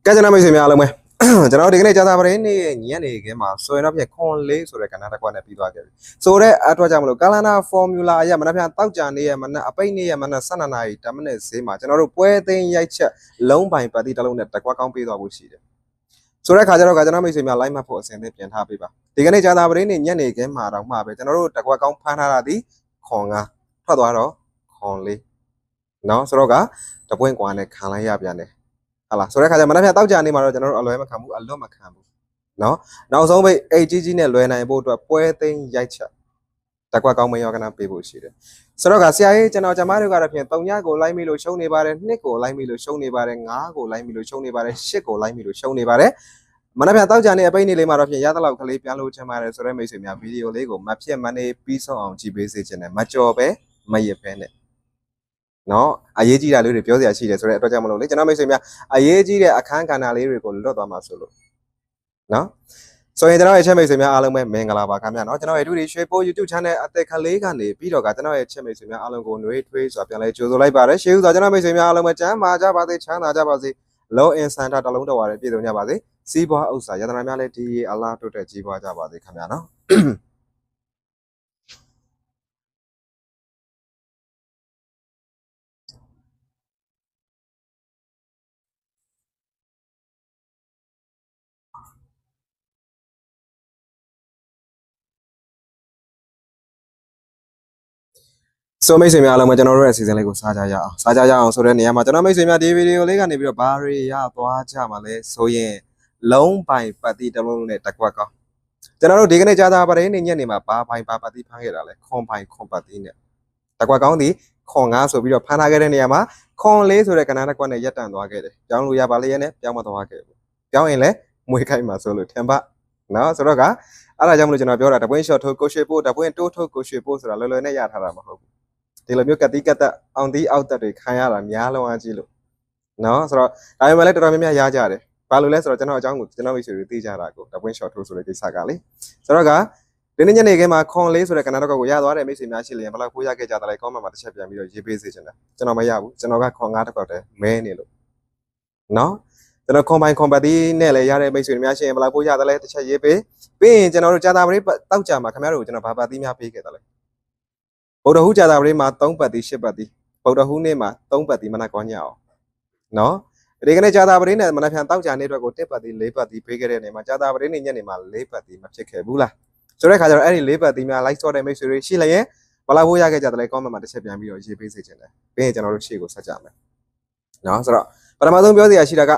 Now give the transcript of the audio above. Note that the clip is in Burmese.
ကဲကျွန်တော်မိတ်ဆွေများအားလုံးပဲကျွန်တော်ဒီကနေ့ကြာသပတေးနေ့ညနေခင်းမှာဆိုရင်တော့ပြခွန်လေးဆိုတဲ့ကဏ္ဍတစ်ခွက်နဲ့ပြီးသွားခဲ့ပြီဆိုတော့အတွက်ကြောင့်မလို့ကာလနာဖော်မြူလာအရမနက်ဖြန်တောက်ကြနေရမနက်အပိတ်နေရမနက်12နာရီ10မိနစ်ဈေးမှာကျွန်တော်တို့ပွဲသိမ်းရိုက်ချက်လုံးပိုင်ပတ်တိတစ်လုံးနဲ့တစ်ခွက်ကောင်းပေးသွားဖို့ရှိတယ်ဆိုတဲ့ခါကျတော့ကျွန်တော်မိတ်ဆွေများလိုက်မှတ်ဖို့အစဉ်သင့်ပြင်ထားပေးပါဒီကနေ့ကြာသပတေးနေ့ညနေခင်းမှာတော့မှပဲကျွန်တော်တို့တစ်ခွက်ကောင်းဖမ်းထားတာဒီခွန်ကထွက်သွားတော့ခွန်လေးနော်ဆိုတော့ကတပွင့်ကွာနဲ့ခံလိုက်ရပြန်တယ်ဟာလားဆိုတဲ့ခါကျမနက်ဖြန်တောက်ကြနေမှာတော့ကျွန်တော်တို့အလွဲမခံဘူးအလွတ်မခံဘူးနော်နောက်ဆုံးပိတ်အိတ်ကြီးနဲ့လွယ်နိုင်ဖို့အတွက်ပွဲသိမ်းရိုက်ချက်တက်ကွက်ကောင်းမရောကနာပေးဖို့ရှိတယ်ဆိုတော့ကဆရာကြီးကျွန်တော်ကျမတို့ကတော့ဖြင့်3ညကိုလိုက်မိလို့ရှုံးနေပါတယ်2ကိုလိုက်မိလို့ရှုံးနေပါတယ်5ကိုလိုက်မိလို့ရှုံးနေပါတယ်10ကိုလိုက်မိလို့ရှုံးနေပါတယ်မနက်ဖြန်တောက်ကြနေအပိတ်နေလေးမှာတော့ဖြင့်ရသလောက်ကလေးပြန်လို့ချင်ပါတယ်ဆိုတဲ့မိတ်ဆွေများဗီဒီယိုလေးကိုမဖြစ်မနေပြီးဆုံးအောင်ကြည့်ပေးစေချင်တယ်မကြော်ပဲမရစ်ပဲနဲ့နော်အရေးကြီးတာလေးတွေပြောစရာရှိတယ်ဆိုတဲ့အတွက်ကြောင့်မလို့လေကျွန်တော်မိတ်ဆွေများအရေးကြီးတဲ့အခန်းကဏ္ဍလေးတွေကိုလွတ်သွားမှာဆိုလို့နော်ဆိုရင်ကျွန်တော်ရဲ့ချက်မိတ်ဆွေများအားလုံးပဲမင်္ဂလာပါခင်ဗျာနော်ကျွန်တော်ရဲ့ဒုတိယရွှေပိုး YouTube channel အသက်ကလေးကနေပြီးတော့ကကျွန်တော်ရဲ့ချက်မိတ်ဆွေများအားလုံးကိုနှွေးထွေးစွာပြန်လဲကြိုဆိုလိုက်ပါတယ်ရှေးဦးစွာကျွန်တော်မိတ်ဆွေများအားလုံးပဲကျမ်းမာကြပါစေချမ်းသာကြပါစေလုံးအင်စန်တာတစ်လုံးတော်ပါတဲ့ပြည်သူများပါစေစီးပွားဥစ္စာယတနာများလည်းဒီအလားတိုးတက်ကြီးပွားကြပါစေခင်ဗျာနော်ဆိုမိတ်ဆွေများအားလုံးပဲကျွန်တော်တို့ရဲ့အစီအစဉ်လေးကိုစားကြရအောင်ဆိုတဲ့နေရာမှာကျွန်တော်မိတ်ဆွေများဒီဗီဒီယိုလေးကနေပြီးတော့ဘာတွေရသွားကြမှာလဲဆိုရင်လုံးပိုင်ပတ်တိတစ်လုံးနဲ့တစ်ခွက်ကောင်းကျွန်တော်တို့ဒီကနေ့ကြာတာပါတယ်နေ့ညနေမှာဘာပိုင်ဘာပတ်တိဖမ်းခဲ့တာလဲခွန်ပိုင်ခွန်ပတ်တိနဲ့တစ်ခွက်ကောင်းဒီခွန်9ဆိုပြီးတော့ဖမ်းထားခဲ့တဲ့နေရာမှာခွန်4ဆိုတဲ့ကဏ္ဍတစ်ခွက်နဲ့ရက်တန့်သွားခဲ့တယ်ပြောင်းလို့ရပါလေရဲ့နဲ့ပြောင်းမသွားခဲ့ဘူးပြောင်းရင်လည်းမွေးခိုက်မှာဆိုလို့ထင်ပါနော်ဆိုတော့ကအဲ့ဒါကြောင့်မလို့ကျွန်တော်ပြောတာတပွင့် short ထုတ်ကိုရွှေပို့တပွင့်တိုးထုတ်ကိုရွှေပို့ဆိုတာလွယ်လွယ်နဲ့ရထားတာမဟုတ်ဘူးဒီလိုမျိုးကတိကတ်အောင်တီးအောက်တက်တွေခံရတာများလုံးအားကြီးလို့နော်ဆိုတော့ဒါပေမဲ့လည်းတော်တော်များများရကြတယ်ဘာလို့လဲဆိုတော့ကျွန်တော်အကြောင်းကိုကျွန်တော်မိတ်ဆွေတွေသိကြတာကိုတပွင့် short ထုတ်ဆိုတဲ့ကိစ္စကလေဆိုတော့ကဒီနေ့ညနေခင်းမှာခွန်လေးဆိုတဲ့ကဏ္ဍတော့ကိုရသွားတဲ့မိတ်ဆွေများရှိလျင်ဘယ်လောက်ဖိုးရခဲ့ကြတယ်လဲ comment မှာတစ်ချက်ပြန်ပြီးတော့ရေးပေးစေချင်တယ်ကျွန်တော်မရဘူးကျွန်တော်ကခွန်9တစ်ခေါက်တည်းမဲနေလို့နော်ကျွန်တော်ခွန်ပိုင်ခွန်ပတ်တီးနဲ့လည်းရတဲ့မိတ်ဆွေတွေများရှိရင်ဘယ်လောက်ဖိုးရတယ်လဲတစ်ချက်ရေးပေးပြီးရင်ကျွန်တော်တို့ကြာတာပရိတောက်ကြမှာခင်ဗျားတို့ကိုကျွန်တော်ဘာပတ်တီးများပေးခဲ့တယ်လဲဗုဒ္ဓဟူးကြာတာပရိမှာ3ပတ်တီး10ပတ်တီးဗုဒ္ဓဟူးနေ့မှာ3ပတ်တီးမနက်ကောညအောင်နော်ဒီကနေ့ကြာတာပရိနဲ့မနက်ဖြန်တောက်ကြနေ့အတွက်ကို1ပတ်တီး4ပတ်တီးပေးခဲ့တဲ့နေမှာကြာတာပရိနေ့ညနေမှာ4ပတ်တီးမဖြစ်ခဲ့ဘူးလားဆိုတဲ့ခါကျတော့အဲ့ဒီ4ပတ်တီးများ like ဆော့တဲ့မိတ်ဆွေတွေရှိလျင်ဘလာဖို့ရခဲ့ကြတယ်လဲ comment မှာတစ်ချက်ပြန်ပြီးတော့ရေးပေးစေချင်တယ်ပြီးရင်ကျွန်တော်တို့ရှေ့ကိုဆက်ကြမယ်နော်ဆိုတော့ပထမဆုံးပြောစရာရှိတာက